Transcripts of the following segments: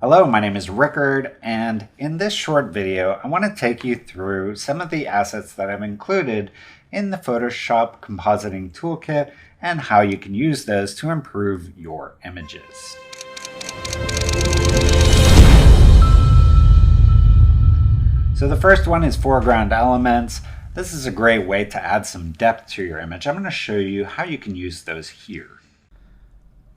Hello, my name is Rickard, and in this short video, I want to take you through some of the assets that I've included in the Photoshop Compositing Toolkit and how you can use those to improve your images. So the first one is foreground elements. This is a great way to add some depth to your image. I'm going to show you how you can use those here.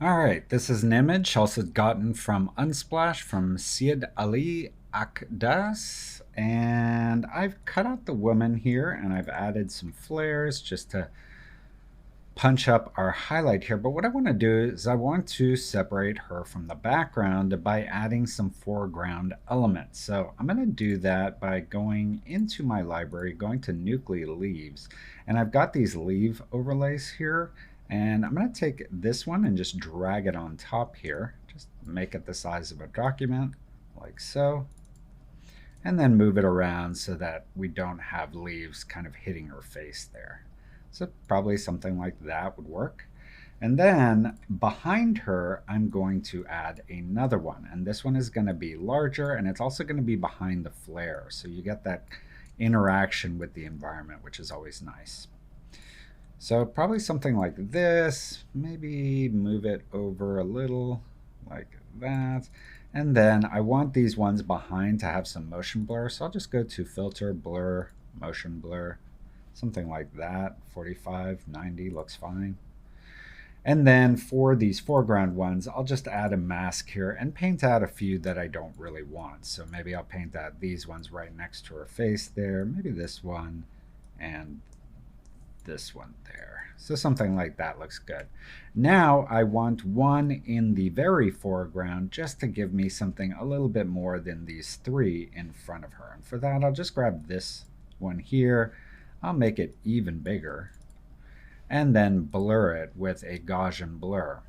Alright, this is an image also gotten from Unsplash from Syed Ali Akdas, and I've cut out the woman here and I've added some flares just to punch up our highlight here. But what I want to do is I want to separate her from the background by adding some foreground elements. So I'm going to do that by going into my library, going to Nuclei Leaves, and I've got these leaf overlays here. And I'm going to take this one and just drag it on top here. Just make it the size of a document, like so. And then move it around so that we don't have leaves kind of hitting her face there. So probably something like that would work. And then behind her, I'm going to add another one. And this one is going to be larger, and it's also going to be behind the flare. So you get that interaction with the environment, which is always nice. So probably something like this, maybe move it over a little like that. And then I want these ones behind to have some motion blur. So I'll just go to filter, blur, motion blur, something like that. 45, 90 looks fine. And then for these foreground ones, I'll just add a mask here and paint out a few that I don't really want. So maybe I'll paint out these ones right next to her face there, maybe this one and this one there. So something like that looks good. Now I want one in the very foreground just to give me something a little bit more than these three in front of her. And for that, I'll just grab this one here. I'll make it even bigger and then blur it with a Gaussian blur.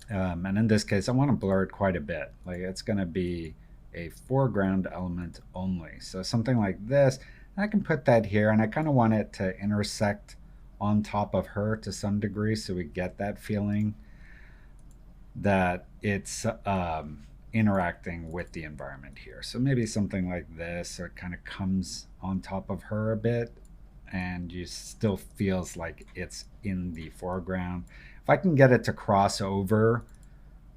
And in this case, I want to blur it quite a bit. Like it's going to be a foreground element only. So something like this. I can put that here, and I kind of want it to intersect on top of her to some degree, so we get that feeling that it's interacting with the environment here. So maybe something like this, so it kind of comes on top of her a bit, and you still feels like it's in the foreground. If I can get it to cross over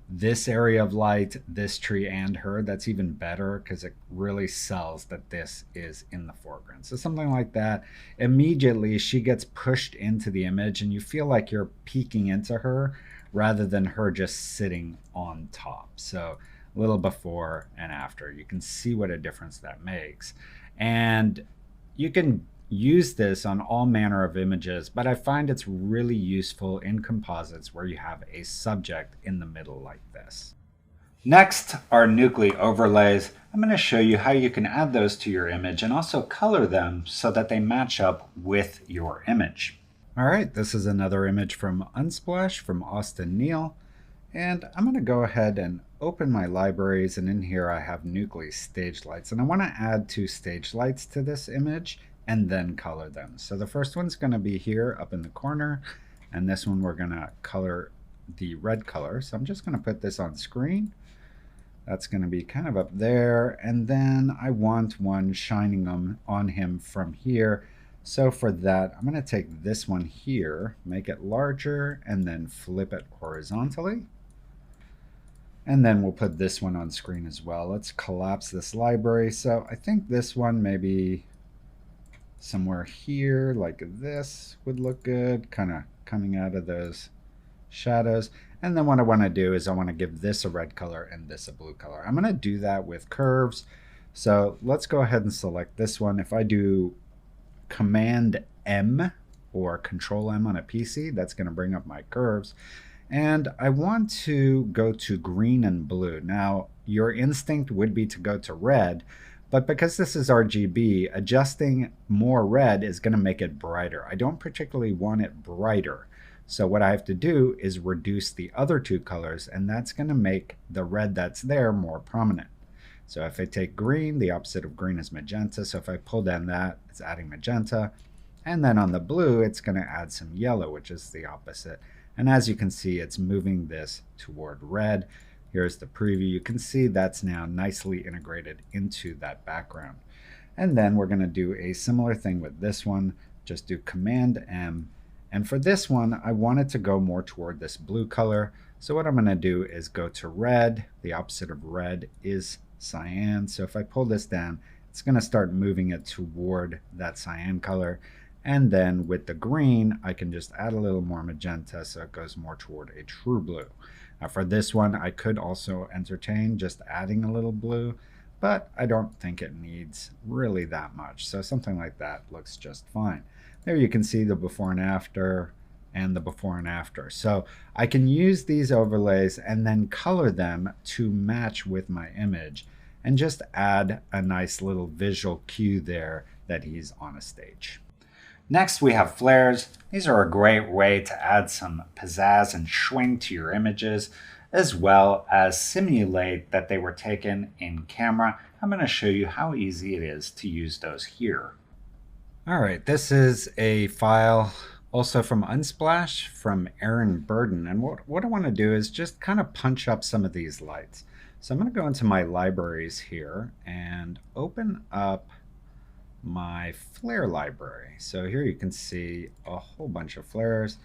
this area of light, this tree, and her, that's even better because it really sells that this is in the foreground. So something like that, immediately she gets pushed into the image and you feel like you're peeking into her rather than her just sitting on top. So a little before and after, you can see what a difference that makes. And you can use this on all manner of images, but I find it's really useful in composites where you have a subject in the middle like this. Next are Nuclei overlays. I'm going to show you how you can add those to your image and also color them so that they match up with your image. All right, this is another image from Unsplash from Austin Neal. And I'm going to go ahead and open my libraries, and in here I have Nuclei stage lights. And I want to add 2 stage lights to this image and then color them. So the first one's going to be here up in the corner, and this one we're going to color the red color. So I'm just going to put this on screen. That's going to be kind of up there, and then I want one shining on him from here. So for that, I'm going to take this one here, make it larger, and then flip it horizontally. And then we'll put this one on screen as well. Let's collapse this library. So I think this one maybe somewhere here like this would look good, kind of coming out of those shadows. And then what I want to do is I want to give this a red color and this a blue color. I'm going to do that with curves. So let's go ahead and select this one. If I do Command M or Control M on a PC, that's going to bring up my curves. And I want to go to green and blue. Now, your instinct would be to go to red, but because this is RGB, adjusting more red is going to make it brighter. I don't particularly want it brighter. So what I have to do is reduce the other 2 colors, and that's going to make the red that's there more prominent. So if I take green, the opposite of green is magenta. So if I pull down that, it's adding magenta. And then on the blue, it's going to add some yellow, which is the opposite. And as you can see, it's moving this toward red. Here's the preview. You can see that's now nicely integrated into that background. And then we're going to do a similar thing with this one. Just do Command M. And for this one, I want it to go more toward this blue color. So what I'm going to do is go to red. The opposite of red is cyan. So if I pull this down, it's going to start moving it toward that cyan color. And then with the green, I can just add a little more magenta so it goes more toward a true blue. Now for this one, I could also entertain just adding a little blue, but I don't think it needs really that much. So something like that looks just fine. There you can see the before and after and the before and after. So I can use these overlays and then color them to match with my image and just add a nice little visual cue there that he's on a stage. Next, we have flares. These are a great way to add some pizzazz and swing to your images, as well as simulate that they were taken in camera. I'm going to show you how easy it is to use those here. All right, this is a file also from Unsplash from Aaron Burden. And what I want to do is just kind of punch up some of these lights. So I'm going to go into my libraries here and open up my flare library. So here you can see a whole bunch of flares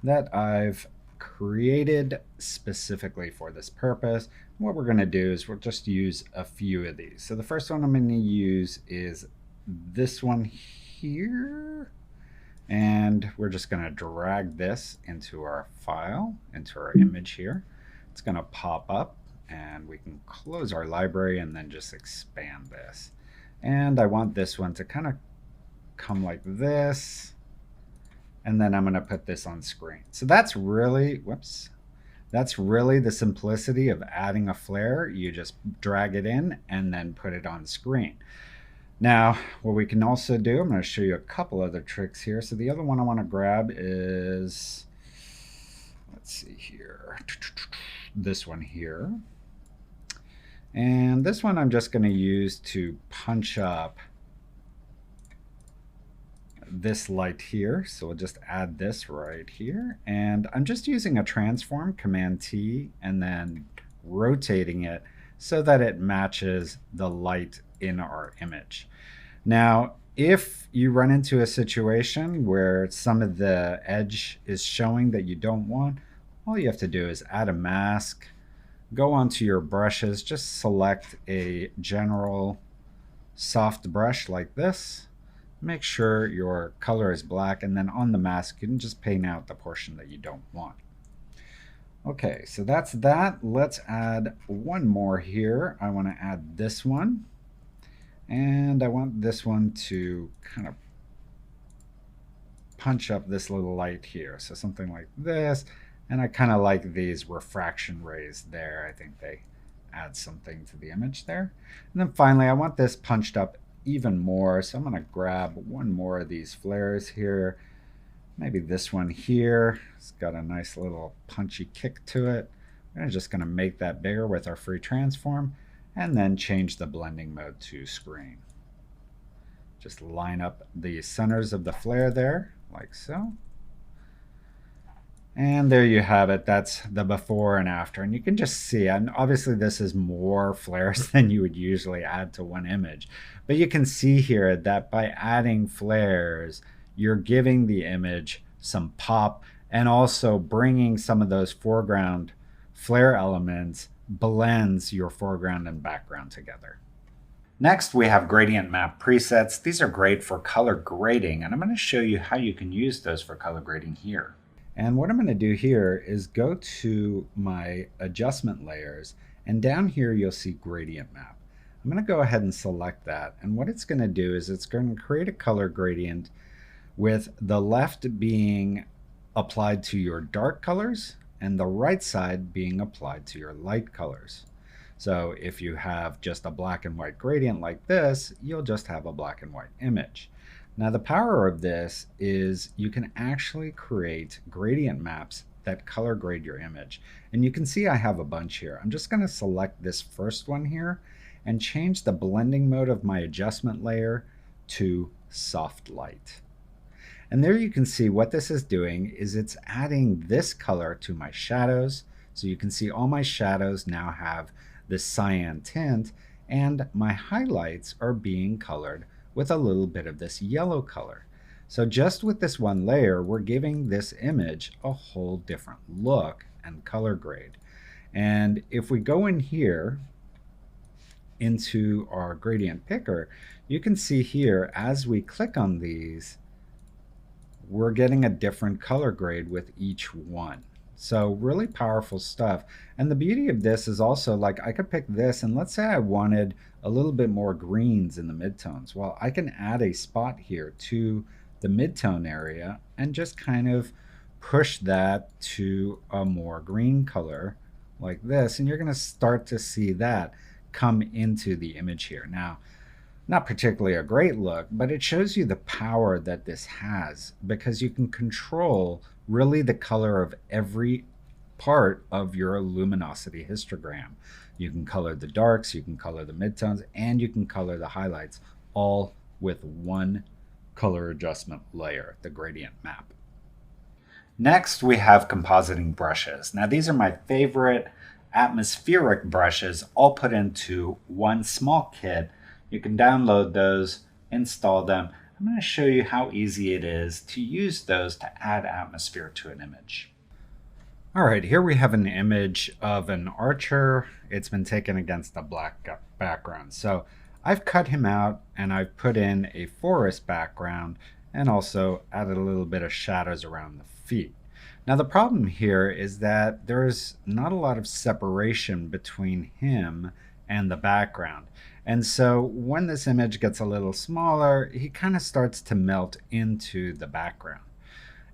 that I've created specifically for this purpose. What we're going to do is we'll just use a few of these. So the first one I'm going to use is this one here, and we're just going to drag this into our file, into our image here. It's going to pop up and we can close our library and then just expand this. And I want this one to kind of come like this. And then I'm going to put this on screen. So that's really, that's really the simplicity of adding a flare. You just drag it in and then put it on screen. Now, what we can also do, I'm going to show you a couple other tricks here. So the other one I want to grab is, let's see here, this one here. And this one I'm just going to use to punch up this light here. So we'll just add this right here. And I'm just using a transform, Command T, and then rotating it so that it matches the light in our image. Now, if you run into a situation where some of the edge is showing that you don't want, all you have to do is add a mask. Go onto your brushes, just select a general soft brush like this. Make sure your color is black, and then on the mask you can just paint out the portion that you don't want. Okay, so that's that. Let's add one more here. I want to add this one, and I want this one to kind of punch up this little light here. So something like this. And I kind of like these refraction rays there. I think they add something to the image there. And then finally, I want this punched up even more. So I'm going to grab one more of these flares here. Maybe this one here. It's got a nice little punchy kick to it. We're just going to make that bigger with our free transform and then change the blending mode to screen. Just line up the centers of the flare there like so. And there you have it. That's the before and after. And you can just see, and obviously this is more flares than you would usually add to one image. But you can see here that by adding flares, you're giving the image some pop and also bringing some of those foreground flare elements, blends your foreground and background together. Next, we have gradient map presets. These are great for color grading, and I'm going to show you how you can use those for color grading here. And what I'm going to do here is go to my adjustment layers, and down here you'll see gradient map. I'm going to go ahead and select that, and what it's going to do is it's going to create a color gradient with the left being applied to your dark colors and the right side being applied to your light colors. So if you have just a black and white gradient like this, you'll just have a black and white image. Now the power of this is you can actually create gradient maps that color grade your image. And you can see I have a bunch here. I'm just going to select this first one here and change the blending mode of my adjustment layer to soft light. And there you can see what this is doing is it's adding this color to my shadows, So you can see all my shadows now have this cyan tint, and my highlights are being colored with a little bit of this yellow color. So just with this one layer, we're giving this image a whole different look and color grade. And if we go in here into our gradient picker, you can see here as we click on these, we're getting a different color grade with each one. So really powerful stuff. And the beauty of this is also, like, I could pick this, and let's say I wanted a little bit more greens in the midtones. Well, I can add a spot here to the midtone area and just kind of push that to a more green color like this, and you're going to start to see that come into the image here. Now, not particularly a great look, but it shows you the power that this has, because you can control really the color of every part of your luminosity histogram. You can color the darks, you can color the midtones, and you can color the highlights, all with one color adjustment layer, the gradient map. Next, we have compositing brushes. Now, these are my favorite atmospheric brushes, all put into one small kit. You can download those, install them. I'm going to show you how easy it is to use those to add atmosphere to an image. All right, here we have an image of an archer. It's been taken against a black background. So I've cut him out and I've put in a forest background and also added a little bit of shadows around the feet. Now the problem here is that there's not a lot of separation between him and the background. And so when this image gets a little smaller, he kind of starts to melt into the background.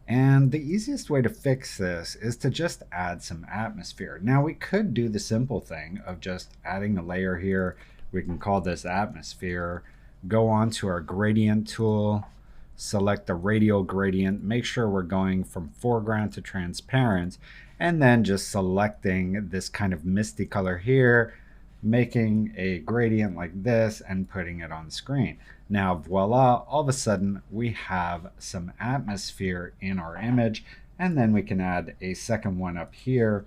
And the easiest way to fix this is to just add some atmosphere. Now we could do the simple thing of just adding a layer here. We can call this atmosphere, go on to our gradient tool, select the radial gradient, make sure we're going from foreground to transparent, and then just selecting this kind of misty color here, making a gradient like this and putting it on screen. Now voila, all of a sudden we have some atmosphere in our image, and then we can add a second one up here,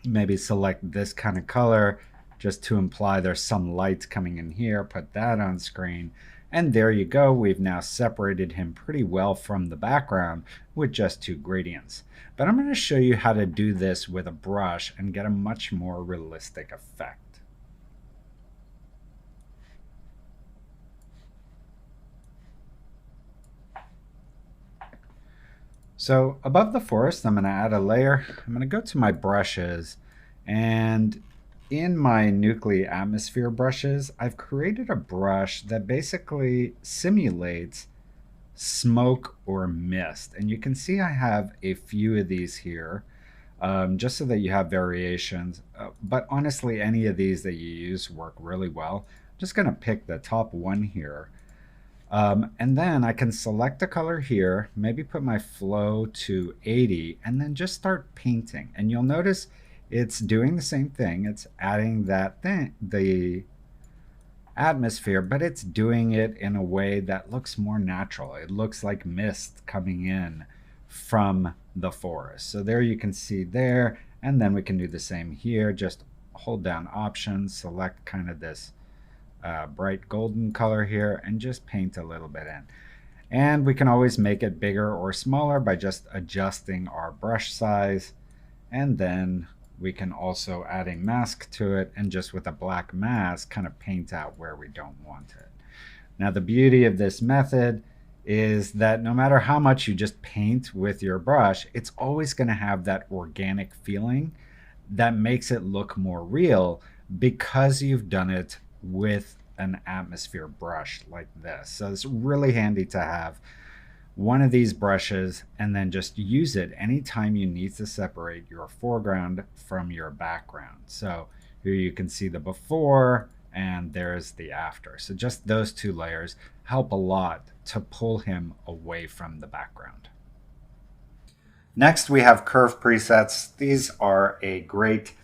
maybe select this kind of color just to imply there's some light coming in here, put that on screen, and there you go. We've now separated him pretty well from the background with just two gradients. But I'm going to show you how to do this with a brush and get a much more realistic effect. So above the forest, I'm going to add a layer. I'm going to go to my brushes, and in my Nuclei atmosphere brushes, I've created a brush that basically simulates smoke or mist. And you can see I have a few of these here, just so that you have variations. But honestly, any of these that you use work really well. I'm just going to pick the top one here. And then I can select a color here, maybe put my flow to 80, and then just start painting. And you'll notice it's doing the same thing. It's adding that thing, the atmosphere, but it's doing it in a way that looks more natural. It looks like mist coming in from the forest. So there you can see there, and then we can do the same here. Just hold down options, select kind of this bright golden color here, and just paint a little bit in. And we can always make it bigger or smaller by just adjusting our brush size, and then we can also add a mask to it, and just with a black mask kind of paint out where we don't want it. Now the beauty of this method is that no matter how much you just paint with your brush, it's always going to have that organic feeling that makes it look more real, because you've done it with an atmosphere brush like this. So it's really handy to have one of these brushes and then just use it anytime you need to separate your foreground from your background. So here you can see the before, and there's the after. So just those two layers help a lot to pull him away from the background. Next, we have curve presets. These are a great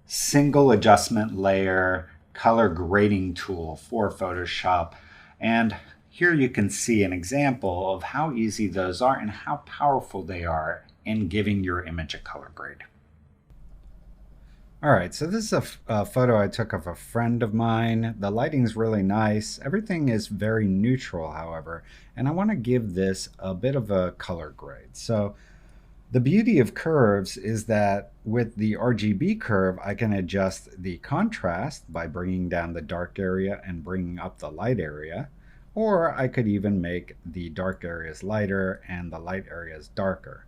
single adjustment layer color grading tool for Photoshop. And here you can see an example of how easy those are and how powerful they are in giving your image a color grade. All right, so this is a photo I took of a friend of mine. The lighting's really nice. Everything is very neutral, however, and I want to give this a bit of a color grade. So the beauty of curves is that with the RGB curve, I can adjust the contrast by bringing down the dark area and bringing up the light area. Or I could even make the dark areas lighter and the light areas darker.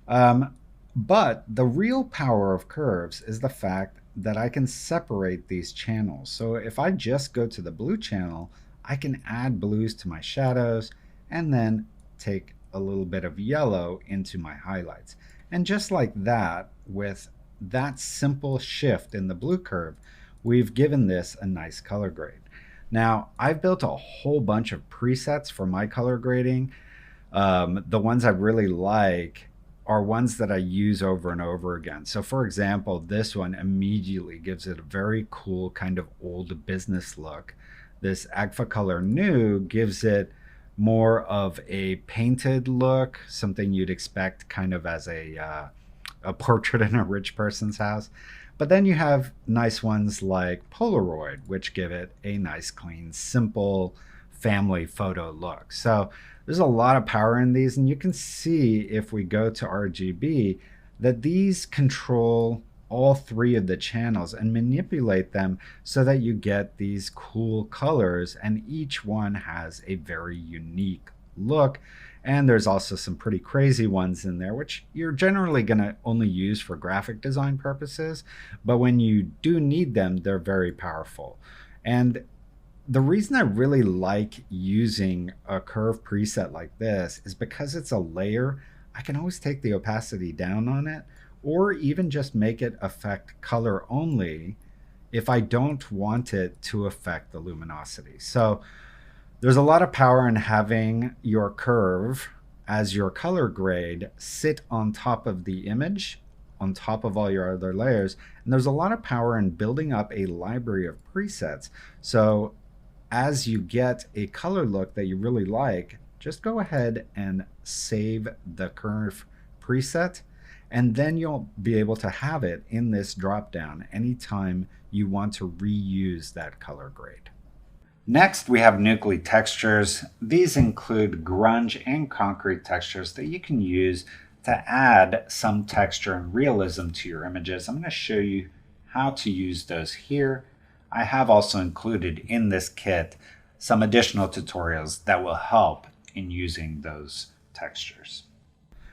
Um, but the real power of curves is the fact that I can separate these channels. So if I just go to the blue channel, I can add blues to my shadows and then take a little bit of yellow into my highlights. And just like that, with that simple shift in the blue curve, we've given this a nice color grade. Now, I've built a whole bunch of presets for my color grading. The ones I really like are ones that I use over and over again. So for example, this one immediately gives it a very cool kind of old business look. This Agfa Color New gives it more of a painted look, something you'd expect kind of as a portrait in a rich person's house. But then you have nice ones like Polaroid, which give it a nice, clean, simple family photo look. So there's a lot of power in these, and you can see if we go to RGB that these control all three of the channels and manipulate them so that you get these cool colors, and each one has a very unique look. And there's also some pretty crazy ones in there, which you're generally going to only use for graphic design purposes. But when you do need them, they're very powerful. And the reason I really like using a curve preset like this is because it's a layer. I can always take the opacity down on it, or even just make it affect color only if I don't want it to affect the luminosity. So there's a lot of power in having your curve as your color grade sit on top of the image, on top of all your other layers. And there's a lot of power in building up a library of presets. So as you get a color look that you really like, just go ahead and save the curve preset, and then you'll be able to have it in this drop down anytime you want to reuse that color grade. Next, we have Nuclei textures. These include grunge and concrete textures that you can use to add some texture and realism to your images. I'm going to show you how to use those here. I have also included in this kit some additional tutorials that will help in using those textures.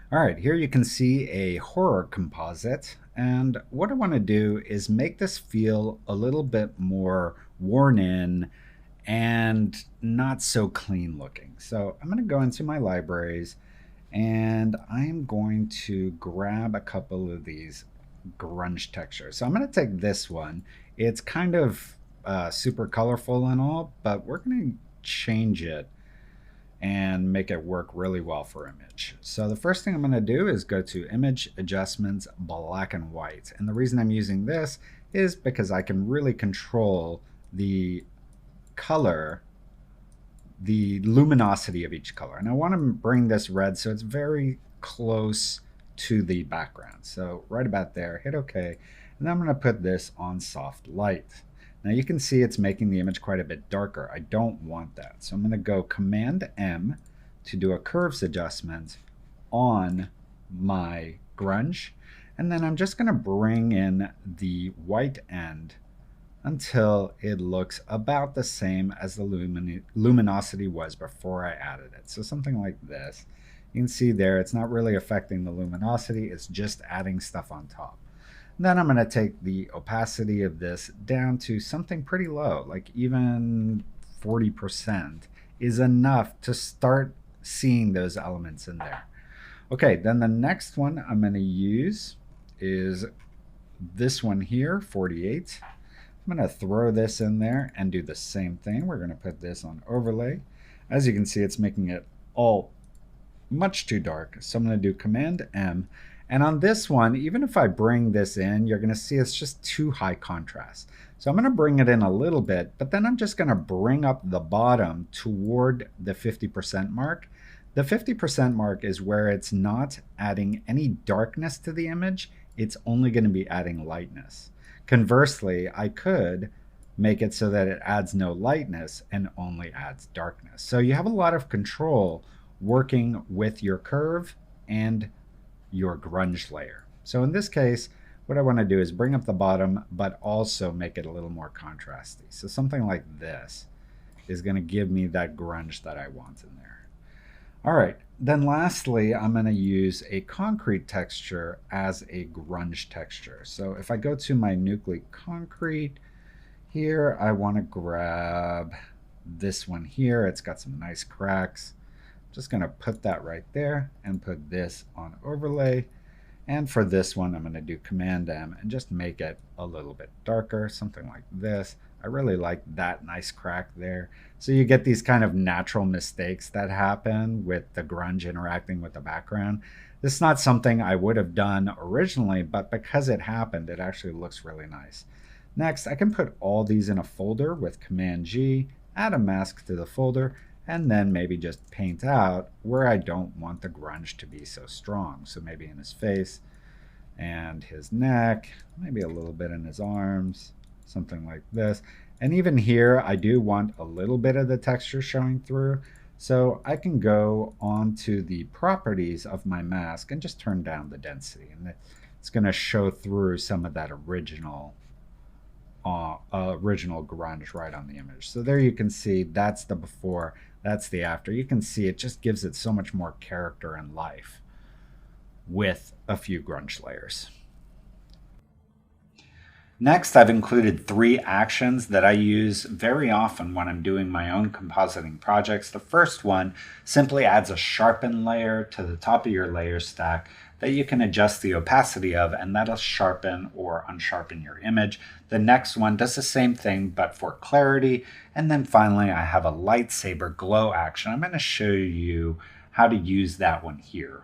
All right, here you can see a horror composite, and what I want to do is make this feel a little bit more worn in and not so clean looking. So I'm going to go into my libraries, and I'm going to grab a couple of these grunge textures. So I'm going to take this one. It's kind of super colorful and all, but we're going to change it and make it work really well for image. So the first thing I'm going to do is go to Image Adjustments, Black and White. And the reason I'm using this is because I can really control the color, the luminosity of each color. And I want to bring this red so it's very close to the background. So right about there, hit OK. And then I'm going to put this on soft light. Now you can see it's making the image quite a bit darker. I don't want that. So I'm going to go Command M to do a curves adjustment on my grunge. And then I'm just going to bring in the white end until it looks about the same as the luminosity was before I added it. So something like this. You can see there it's not really affecting the luminosity, it's just adding stuff on top. And then I'm going to take the opacity of this down to something pretty low, like even 40% is enough to start seeing those elements in there. Okay, then the next one I'm going to use is this one here, 48. I'm going to throw this in there and do the same thing. We're going to put this on overlay. As you can see, it's making it all much too dark. So I'm going to do Command M. And on this one, even if I bring this in, you're going to see it's just too high contrast. So I'm going to bring it in a little bit, but then I'm just going to bring up the bottom toward the 50% mark. The 50% mark is where it's not adding any darkness to the image. It's only going to be adding lightness. Conversely, I could make it so that it adds no lightness and only adds darkness. So you have a lot of control working with your curve and your grunge layer. So in this case, what I want to do is bring up the bottom, but also make it a little more contrasty. So something like this is going to give me that grunge that I want in there. All right, then lastly, I'm going to use a concrete texture as a grunge texture. So if I go to my Nuclei concrete, here I want to grab this one here. It's got some nice cracks. I'm just going to put that right there and put this on overlay. And for this one, I'm going to do Command M and just make it a little bit darker, something like this. I really like that nice crack there. So you get these kind of natural mistakes that happen with the grunge interacting with the background. This is not something I would have done originally, but because it happened, it actually looks really nice. Next, I can put all these in a folder with Command G, add a mask to the folder, and then maybe just paint out where I don't want the grunge to be so strong. So maybe in his face and his neck, maybe a little bit in his arms, something like this. And even here, I do want a little bit of the texture showing through. So I can go onto the properties of my mask and just turn down the density. And it's going to show through some of that original grunge right on the image. So there you can see that's the before, that's the after. You can see it just gives it so much more character and life with a few grunge layers. Next, I've included 3 actions that I use very often when I'm doing my own compositing projects. The first one simply adds a sharpen layer to the top of your layer stack that you can adjust the opacity of, and that'll sharpen or unsharpen your image. The next one does the same thing, but for clarity. And then finally, I have a lightsaber glow action. I'm going to show you how to use that one here.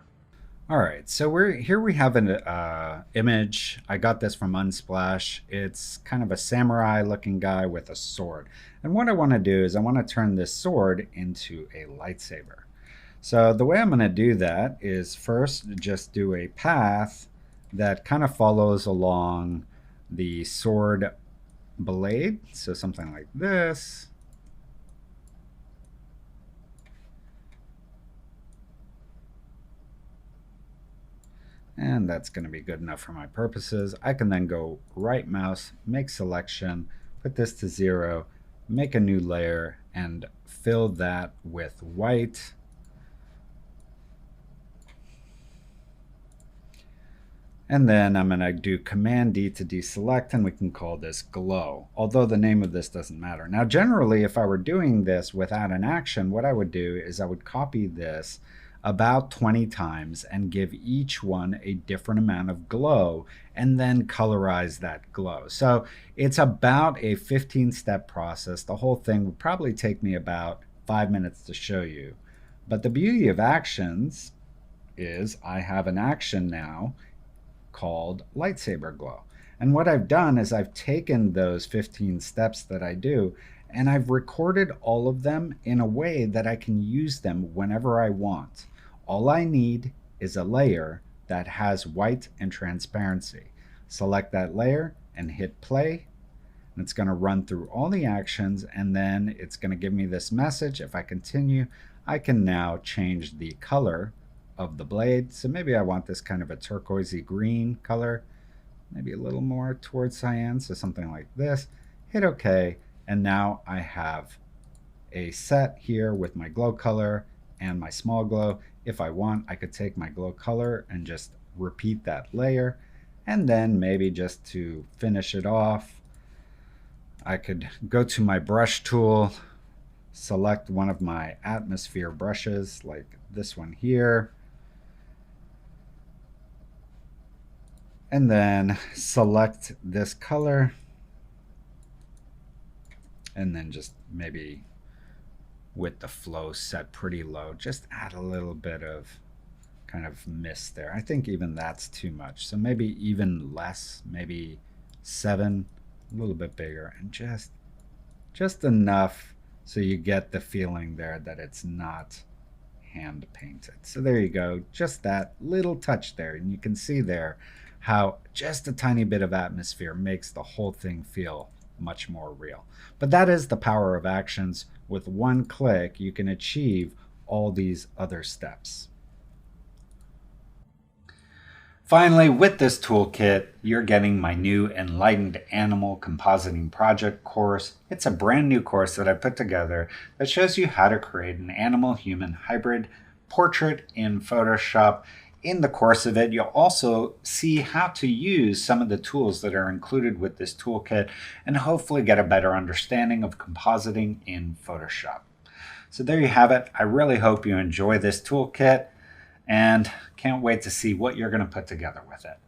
All right, so here we have an image. I got this from Unsplash. It's kind of a samurai looking guy with a sword. And what I want to do is I want to turn this sword into a lightsaber. So the way I'm going to do that is first just do a path that kind of follows along the sword blade. So something like this. And that's going to be good enough for my purposes. I can then go right mouse, make selection, put this to 0, make a new layer, and fill that with white. And then I'm going to do Command D to deselect, and we can call this glow, although the name of this doesn't matter. Now, generally, if I were doing this without an action, what I would do is I would copy this about 20 times and give each one a different amount of glow and then colorize that glow. So it's about a 15-step process. The whole thing would probably take me about 5 minutes to show you. But the beauty of actions is I have an action now called lightsaber glow. And what I've done is I've taken those 15 steps that I do and I've recorded all of them in a way that I can use them whenever I want. All I need is a layer that has white and transparency. Select that layer and hit play. And it's going to run through all the actions, and then it's going to give me this message. If I continue, I can now change the color of the blade. So maybe I want this kind of a turquoisey green color, maybe a little more towards cyan, so something like this. Hit OK, and now I have a set here with my glow color and my small glow. If I want, I could take my glow color and just repeat that layer. And then maybe just to finish it off, I could go to my brush tool, select one of my atmosphere brushes like this one here, and then select this color, and then just maybe with the flow set pretty low, just add a little bit of kind of mist there. I think even that's too much. So maybe even less, maybe 7, a little bit bigger, and just enough so you get the feeling there that it's not hand painted. So there you go, just that little touch there, and you can see there how just a tiny bit of atmosphere makes the whole thing feel much more real. But that is the power of actions. With one click, you can achieve all these other steps. Finally, with this toolkit, you're getting my new Enlightened Animal Compositing Project course. It's a brand new course that I put together that shows you how to create an animal-human hybrid portrait in Photoshop. In the course of it, you'll also see how to use some of the tools that are included with this toolkit and hopefully get a better understanding of compositing in Photoshop. So there you have it. I really hope you enjoy this toolkit and can't wait to see what you're going to put together with it.